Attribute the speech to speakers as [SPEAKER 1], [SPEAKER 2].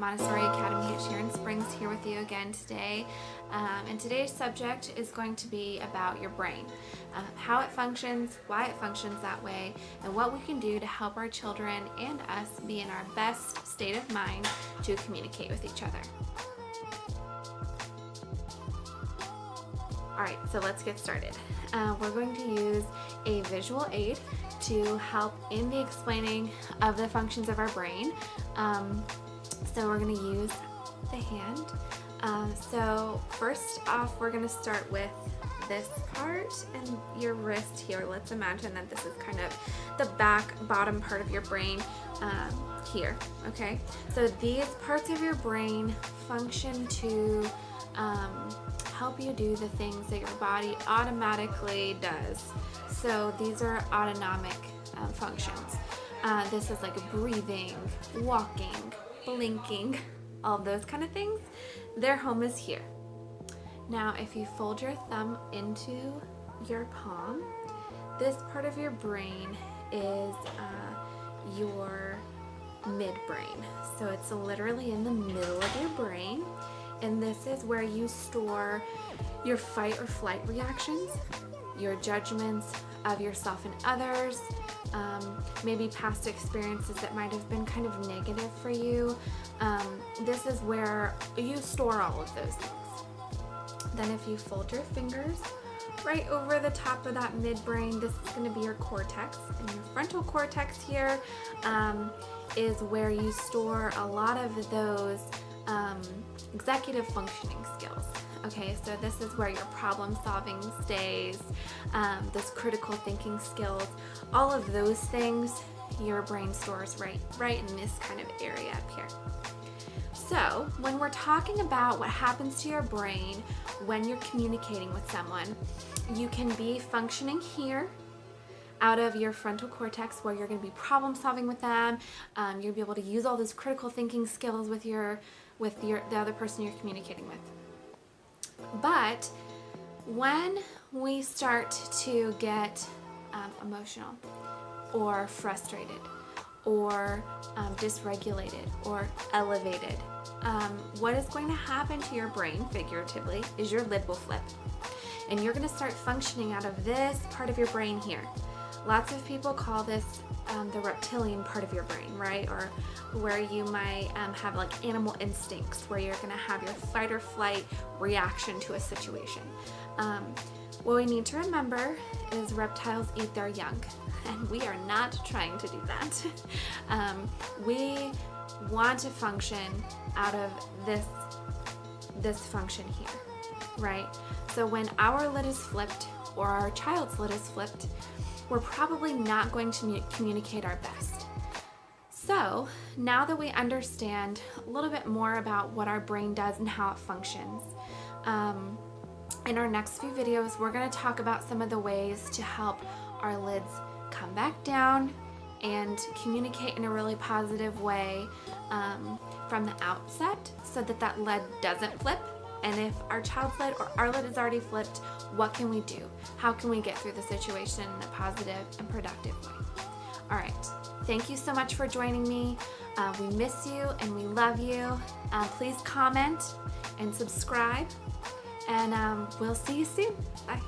[SPEAKER 1] Montessori Academy at Sharon Springs here with you again today. And today's subject is going to be about your brain, how it functions, why it functions that way, and what we can do to help our children and us be in our best state of mind to communicate with each other. Alright, so let's get started. We're going to use a visual aid to help in the explaining of the functions of our brain. So we're going to use the hand. So first off, we're going to start with this part and your wrist here. Let's imagine that this is kind of the bottom part of your brain here, okay? So these parts of your brain function to help you do the things that your body automatically does. So these are autonomic functions. This is like breathing, walking, blinking, all those kind of things. Their home is here. Now, if you fold your thumb into your palm, this part of your brain is your midbrain. So it's literally in the middle of your brain. And this is where you store your fight or flight reactions, your judgments of yourself and others, maybe past experiences that might have been kind of negative for you. This is where you store all of those things. Then if you fold your fingers right over the top of that midbrain, this is going to be your cortex. And your frontal cortex here is where you store a lot of those executive functioning skills. Okay, so this is where your problem solving stays, those critical thinking skills, all of those things your brain stores right in this kind of area up here. So when we're talking about what happens to your brain when you're communicating with someone, you can be functioning here out of your frontal cortex where you're going to be problem solving with them. You'll be able to use all those critical thinking skills with the other person you're communicating with. But when we start to get emotional or frustrated or dysregulated or elevated, what is going to happen to your brain, figuratively, is your lid will flip. And you're going to start functioning out of this part of your brain here. Lots of people call this the reptilian part of your brain, right? Or where you might have like animal instincts, where you're going to have your fight or flight reaction to a situation. What we need to remember is reptiles eat their young, and we are not trying to do that. We want to function out of this function here, right? So when our lid is flipped or our child's lid is flipped, we're probably not going to communicate our best. So now that we understand a little bit more about what our brain does and how it functions, in our next few videos, we're going to talk about some of the ways to help our lids come back down and communicate in a really positive way from the outset so that lid doesn't flip. And if our child's lid or our lid is already flipped, what can we do? How can we get through the situation in a positive and productive way? All right, thank you so much for joining me. We miss you and we love you. Please comment and subscribe, and we'll see you soon. Bye.